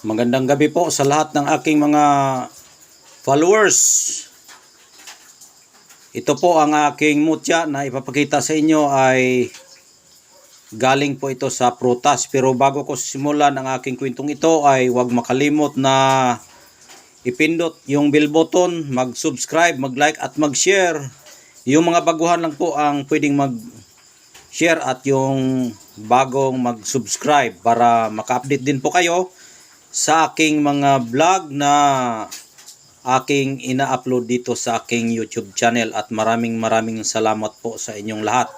Magandang gabi po sa lahat ng aking mga followers. Ito po ang aking mutya na ipapakita sa inyo ay galing po ito sa prutas. Pero bago ko simulan ang aking kwentong ito ay huwag makalimot na ipindot yung bell button, mag-subscribe, mag-like at mag-share. Yung mga baguhan lang po ang pwedeng mag-share at yung bagong mag-subscribe para maka-update din po kayo sa aking mga vlog na aking ina-upload dito sa aking YouTube channel, at maraming salamat po sa inyong lahat.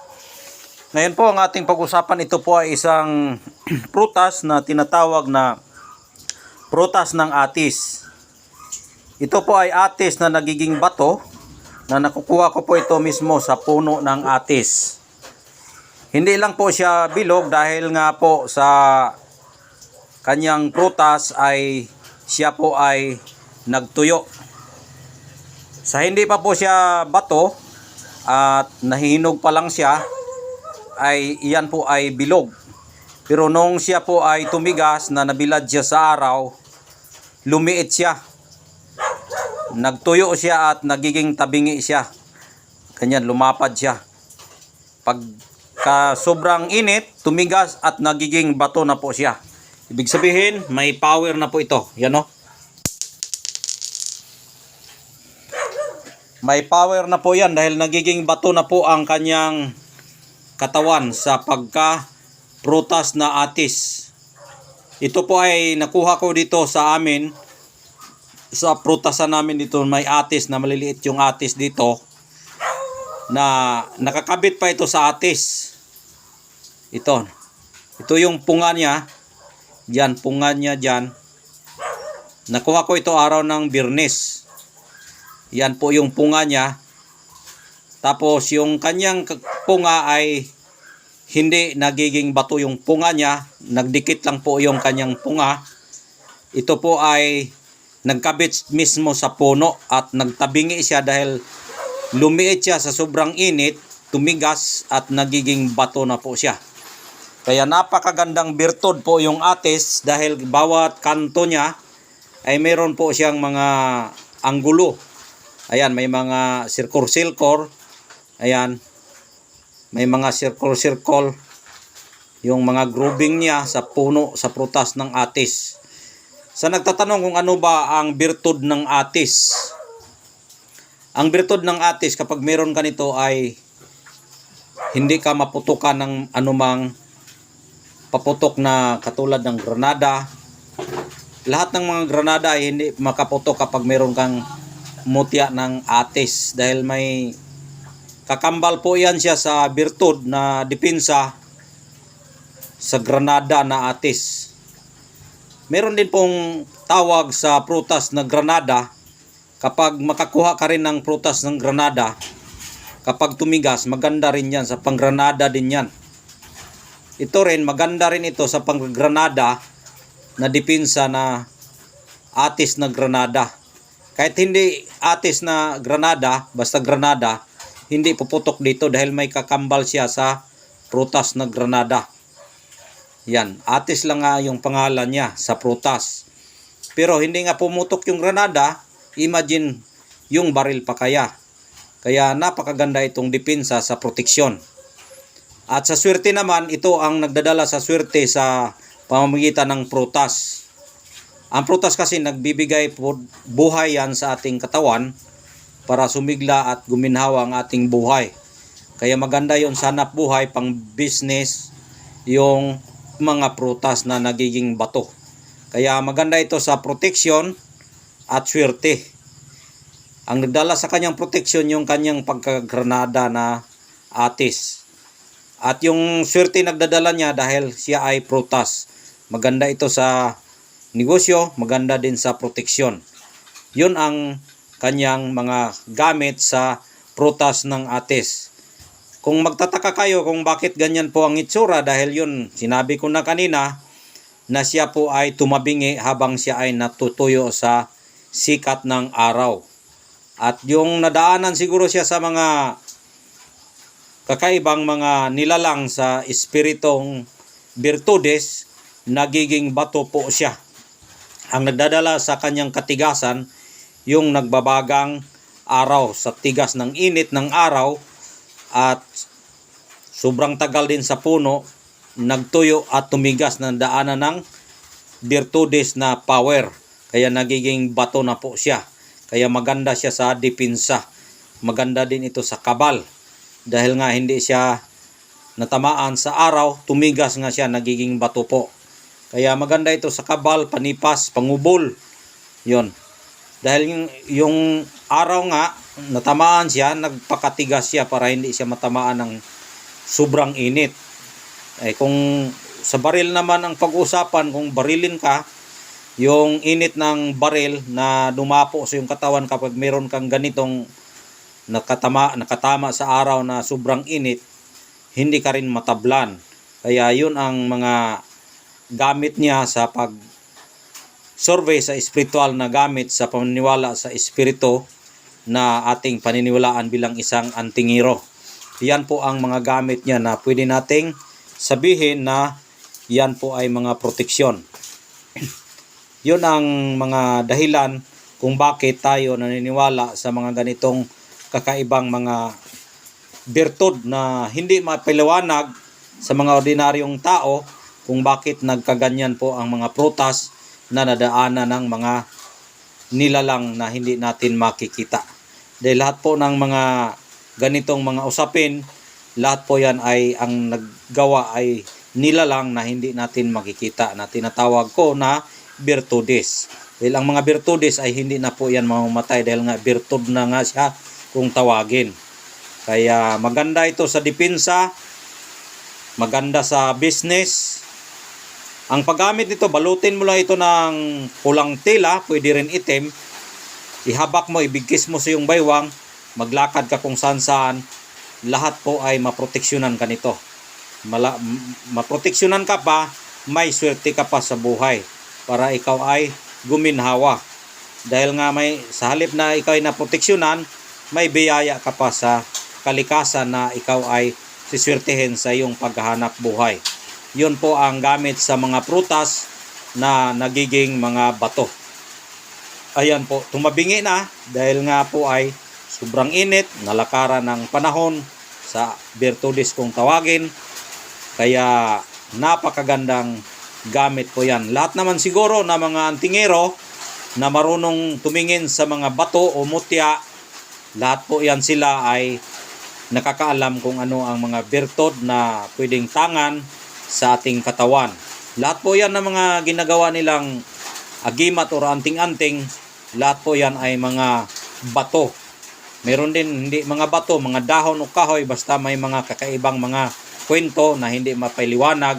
Ngayon po ang ating pag-usapan, ito po ay isang prutas na tinatawag na prutas ng atis. Ito po ay atis na nagiging bato na nakukuha ko po ito mismo sa puno ng atis. Hindi lang po siya bilog dahil nga po sa kanyang prutas ay siya po ay nagtuyo. Sa hindi pa po siya bato at nahihinog pa lang siya ay iyan po ay bilog. Pero nung siya po ay tumigas na nabilad siya sa araw, lumiit siya. Nagtuyo siya at nagiging tabingi siya. Ganyan, lumapad siya. Pagka sobrang init, tumigas at nagiging bato na po siya. Ibig sabihin, may power na po ito. Yan o. May power na po yan dahil nagiging bato na po ang kanyang katawan sa pagka-prutas na atis. Ito po ay nakuha ko dito sa amin. Sa prutasan namin dito may atis na maliliit yung atis dito. Na nakakabit pa ito sa atis. Ito. Ito yung punga niya. Diyan, punga niya dyan. Nakuha ko ito araw ng Biyernes. Yan po yung punga niya. Tapos yung kanyang punga ay hindi nagiging bato yung punga niya. Nagdikit lang po yung kanyang punga. Ito po ay nagkabit mismo sa puno at nagtabingi siya dahil lumiit siya sa sobrang init, tumigas at nagiging bato na po siya. Kaya napakagandang birtud po yung atis dahil bawat kanto niya ay mayroon po siyang mga anggulo. Ayan, may mga circle-circle. Ayan, may mga circle-circle. Yung mga grooving niya sa puno, sa prutas ng atis. Sa nagtatanong kung ano ba ang birtud ng atis. Ang birtud ng atis kapag mayroon ka nito ay hindi ka maputukan ng anumang paputok na katulad ng granada. Lahat ng mga granada ay hindi makaputok kapag mayroon kang mutya ng atis dahil may kakambal po yan siya sa birtud na depensa sa granada na atis. Meron din pong tawag sa prutas na granada. Kapag makakuha ka rin ng prutas ng granada, kapag tumigas, maganda rin yan, sa panggranada din yan. Ito rin, maganda rin ito sa panggranada na depensa na atis na granada. Kahit hindi atis na granada, basta granada, hindi puputok dito dahil may kakambal siya sa prutas na granada. Yan, atis lang nga yung pangalan niya sa prutas. Pero hindi nga pumutok yung granada, imagine yung baril pa kaya. Kaya napakaganda itong depensa sa proteksyon. At sa swerte naman, ito ang nagdadala sa swerte sa pamamagitan ng prutas. Ang prutas kasi nagbibigay buhay yan sa ating katawan para sumigla at guminhawa ang ating buhay. Kaya maganda yon sa hanap buhay, pang business, yung mga prutas na nagiging bato. Kaya maganda ito sa proteksyon at swerte. Ang nagdala sa kanyang proteksyon yung kanyang pagkagranada na atis. At yung swerte nagdadala niya dahil siya ay prutas. Maganda ito sa negosyo, maganda din sa proteksyon. Yun ang kanyang mga gamit sa prutas ng atis. Kung magtataka kayo kung bakit ganyan po ang itsura, dahil yun, sinabi ko na kanina, na siya po ay tumabingi habang siya ay natutuyo sa sikat ng araw. At yung nadaanan siguro siya sa mga kakaibang mga nilalang sa espiritong Virtudes, nagiging bato po siya. Ang nagdadala sa kanyang katigasan, yung nagbabagang araw sa tigas ng init ng araw at sobrang tagal din sa puno, nagtuyo at tumigas na daanan ng birtudes na power. Kaya nagiging bato na po siya. Kaya maganda siya sa depensa. Maganda din ito sa kabal. Dahil nga hindi siya natamaan sa araw, tumigas nga siya, nagiging bato po. Kaya maganda ito sa kabal, panipas, pangubol. Yon. Dahil yung araw nga, natamaan siya, nagpakatigas siya para hindi siya matamaan ng sobrang init. Kung sa baril naman ang pag-usapan, kung barilin ka, yung init ng baril na dumapo sa iyong katawan kapag meron kang ganitong nakatama sa araw na sobrang init, hindi ka rin matablan. Kaya yun ang mga gamit niya sa pag-survey sa spiritual na gamit sa paniniwala sa espiritu na ating paniniwalaan bilang isang antingero. Yan po ang mga gamit niya na pwede nating sabihin na yan po ay mga proteksyon. Yun ang mga dahilan kung bakit tayo naniniwala sa mga ganitong kakaibang mga birtud na hindi mapaliwanag sa mga ordinaryong tao kung bakit nagkaganyan po ang mga prutas na nadaanan ng mga nilalang na hindi natin makikita. Dahil lahat po ng mga ganitong mga usapin, lahat po yan ay ang naggawa ay nilalang na hindi natin makikita, na tinatawag ko na birtudes. Dahil ang mga birtudes ay hindi na po yan mamamatay dahil nga birtud na nga siya kung tawagin. Kaya maganda ito sa depensa, maganda sa business. Ang paggamit nito, balutin mo lang ito ng pulang tela, pwede rin itim. Ihabak mo, ibigkis mo sa iyong baywang, maglakad ka kung saan-saan. Lahat po ay maproteksyonan ka nito. Maproteksyonan ka pa, may swerte ka pa sa buhay para ikaw ay guminhawa. Dahil nga sa halip na ikaw ay naproteksyonan, may biyaya ka pa sa kalikasan na ikaw ay siswertehin sa iyong paghahanap buhay. Yun po ang gamit sa mga prutas na nagiging mga bato. Ayan po, tumabingi na dahil nga po ay sobrang init, nalakaran ng panahon sa birtudes kung tawagin. Kaya napakagandang gamit po yan. Lahat naman siguro na mga antingero na marunong tumingin sa mga bato o mutya, lahat po yan sila ay nakakaalam kung ano ang mga birtud na pwedeng tangan sa ating katawan. Lahat po yan na mga ginagawa nilang agimat o anting-anting, lahat po yan ay mga bato. Meron din hindi mga bato, mga dahon o kahoy, basta may mga kakaibang mga kwento na hindi mapaliwanag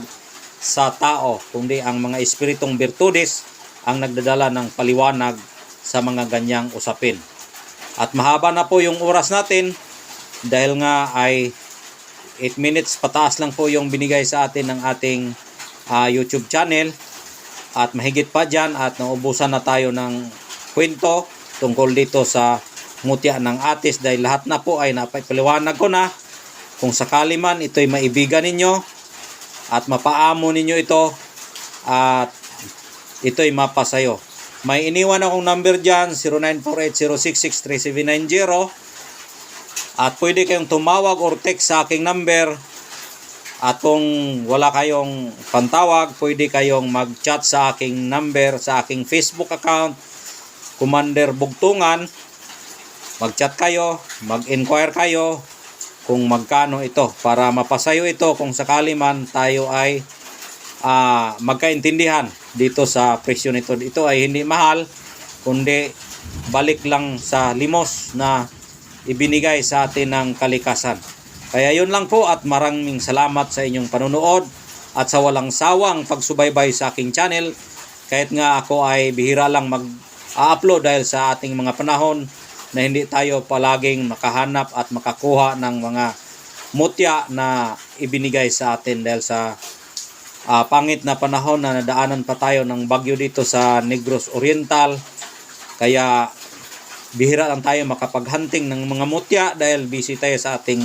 sa tao, kundi ang mga espiritong birtudes ang nagdadala ng paliwanag sa mga ganyang usapin. At mahaba na po yung oras natin dahil nga ay 8 minutes pataas lang po yung binigay sa atin ng ating YouTube channel. At mahigit pa dyan at naubusan na tayo ng kwento tungkol dito sa mutya ng atis dahil lahat na po ay napapaliwanag ko na. Kung sakali man ito'y maibigan ninyo at mapaamo ninyo ito at ito'y mapasayo. May iniwan akong number dyan, 0948-066-3790. At pwede kayong tumawag or text sa aking number. At kung wala kayong pantawag, pwede kayong mag-chat sa aking number, sa aking Facebook account, Commander Bugtungan. Mag-chat kayo, mag-inquire kayo kung magkano ito para mapasayo ito kung sakali man tayo ay magkaintindihan dito sa presyo nito. Ito ay hindi mahal, kundi balik lang sa limos na ibinigay sa atin ng kalikasan. Kaya yun lang po at maraming salamat sa inyong panunood at sa walang sawang pagsubaybay sa aking channel. Kahit nga ako ay bihira lang mag-upload dahil sa ating mga panahon na hindi tayo palaging makahanap at makakuha ng mga mutya na ibinigay sa atin dahil sa pangit na panahon na nadaanan pa tayo ng bagyo dito sa Negros Oriental. Kaya bihira lang tayo makapag-hunting ng mga mutya dahil busy tayo sa ating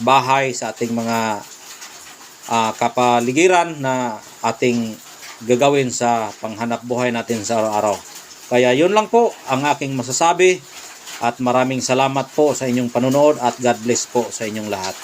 bahay, sa ating mga kapaligiran na ating gagawin sa panghanap buhay natin sa araw-araw. Kaya yun lang po ang aking masasabi at maraming salamat po sa inyong panonood at God bless po sa inyong lahat.